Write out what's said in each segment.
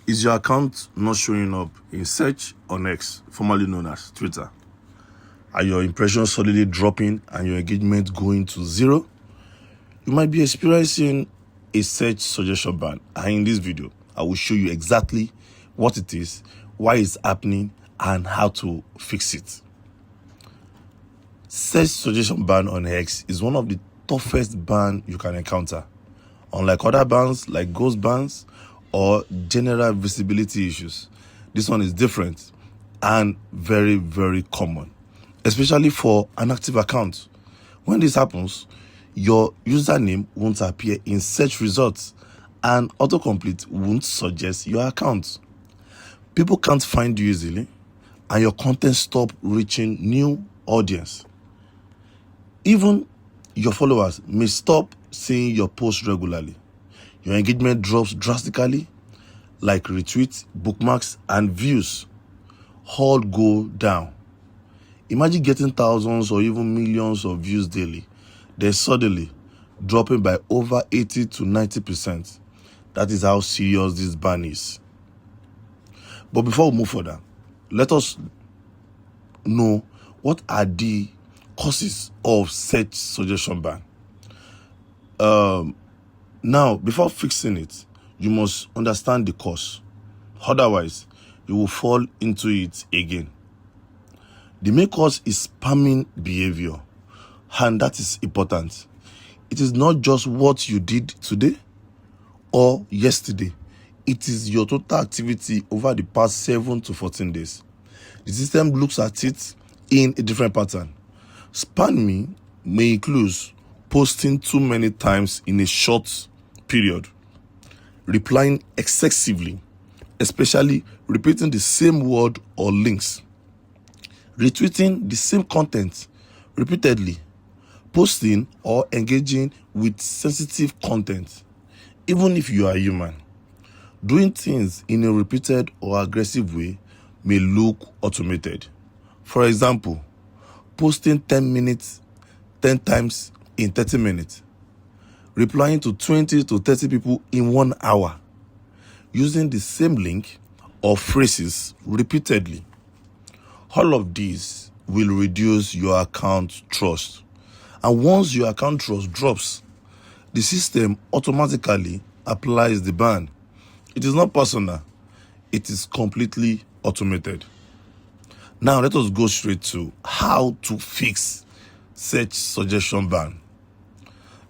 Is your account not showing up in search on X, formerly known as Twitter? Are your impressions suddenly dropping and your engagement going to zero? You might be experiencing a search suggestion ban, and in this video, I will show you exactly what it is, why it's happening, and how to fix it. Search suggestion ban on X is one of the toughest bans you can encounter. Unlike other bans like ghost bans or general visibility issues, this one is different and very, very common, especially for an active account. When this happens, your username won't appear in search results and autocomplete won't suggest your account. People can't find you easily and your content stop reaching new audience. Even your followers may stop seeing your posts regularly. Your engagement drops drastically, like retweets, bookmarks, and views all go down. Imagine getting thousands or even millions of views daily, then suddenly dropping by over 80 to 90%. That is how serious this ban is. But before we move further, let us know what are the causes of search suggestion ban. Now, before fixing it, you must understand the cause. Otherwise, you will fall into it again. The main cause is spamming behavior, and that is important. It is not just what you did today or yesterday. It is your total activity over the past 7 to 14 days. The system looks at it in a different pattern. Spamming may include posting too many times in a short period, replying excessively, especially repeating the same word or links, retweeting the same content repeatedly, posting or engaging with sensitive content. Even if you are human, doing things in a repeated or aggressive way may look automated. For example, posting 10 times in 30 minutes, replying to 20 to 30 people in 1 hour, using the same link or phrases repeatedly. All of these will reduce your account trust. And once your account trust drops, the system automatically applies the ban. It is not personal. It is completely automated. Now let us go straight to how to fix search suggestion ban.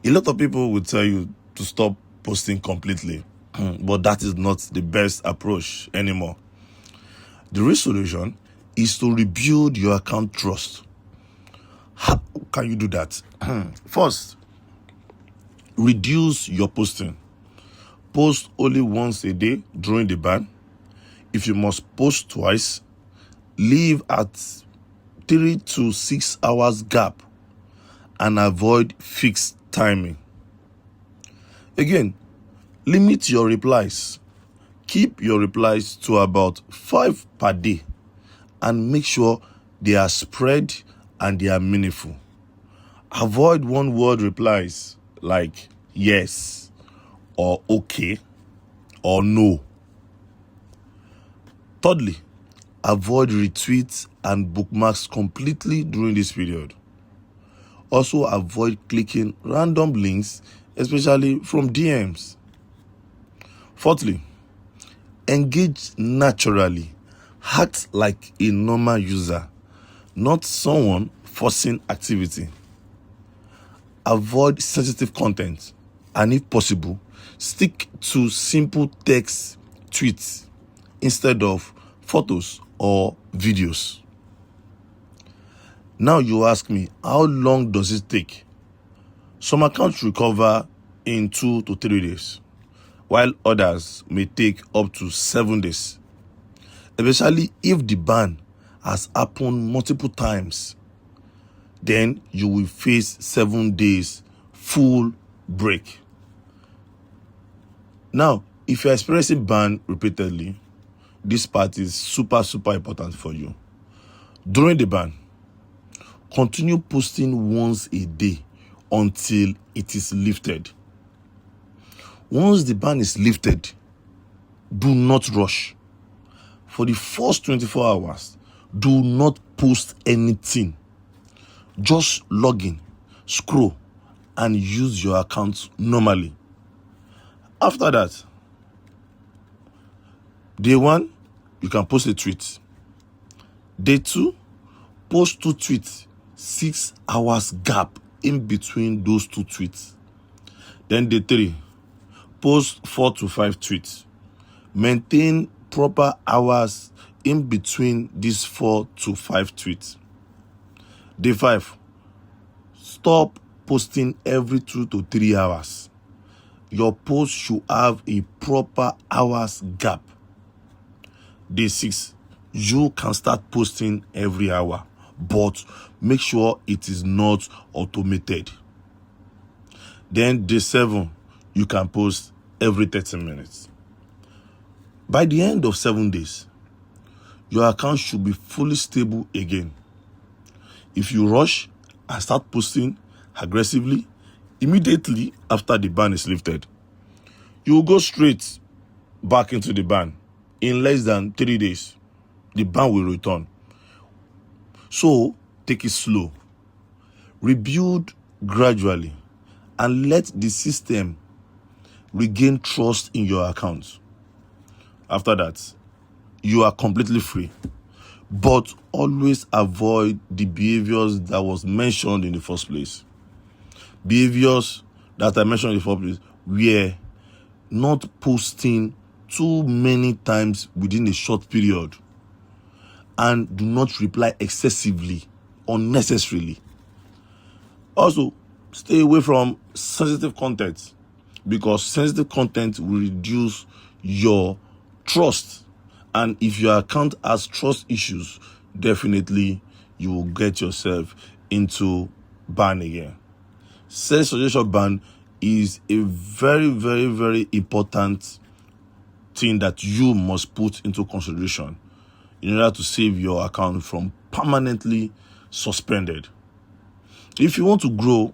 A lot of people will tell you to stop posting completely, but that is not the best approach anymore. The real solution is to rebuild your account trust. How can you do that? First, reduce your posting. Post only once a day during the ban. If you must post twice, leave at 3 to 6 hours gap and avoid fixed timing. Again, limit your replies. Keep your replies to about 5 per day and make sure they are spread and they are meaningful. Avoid one-word replies like yes or okay or no. Thirdly, avoid retweets and bookmarks completely during this period. Also, avoid clicking random links, especially from DMs. Fourthly, engage naturally. Act like a normal user, not someone forcing activity. Avoid sensitive content, and if possible, stick to simple text tweets instead of photos or videos. Now you ask me, how long does it take? Some accounts recover in 2 to 3 days, while others may take up to 7 days, especially if the ban has happened multiple times. Then you will face 7 days full break. Now, if you're experiencing ban repeatedly, this part is super important for you. During the ban, continue posting once a day until it is lifted. Once the ban is lifted, do not rush. For the first 24 hours, do not post anything. Just log in, scroll, and use your account normally. After that, day 1, you can post a tweet. Day 2, post 2 tweets, 6 hours gap in between those 2 tweets. Then day 3, post 4 to 5 tweets. Maintain proper hours in between these 4 to 5 tweets. Day 5, stop posting every 2 to 3 hours. Your post should have a proper hours gap. Day 6, you can start posting every hour, but make sure it is not automated. Then day 7, you can post every 30 minutes. By the end of 7 days, your account should be fully stable again. If you rush and start posting aggressively immediately after the ban is lifted, you will go straight back into the ban. In less than 3 days, the ban will return. So take it slow. Rebuild gradually and let the system regain trust in your account. After that, you are completely free. But always avoid the behaviors that was mentioned in the first place. Behaviors that I mentioned in the first place were not posting too many times within a short period, and do not reply excessively, unnecessarily. Also, stay away from sensitive content, because sensitive content will reduce your trust. And if your account has trust issues, definitely you will get yourself into ban again. Self-suggestion ban is a very, very, very important thing that you must put into consideration in order to save your account from permanently suspended. If you want to grow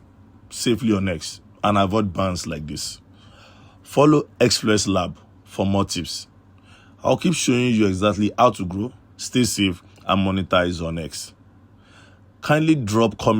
safely on X and avoid bans like this, follow Xfluence Lab for more tips. I'll keep showing you exactly how to grow, stay safe, and monetize on X. Kindly drop comments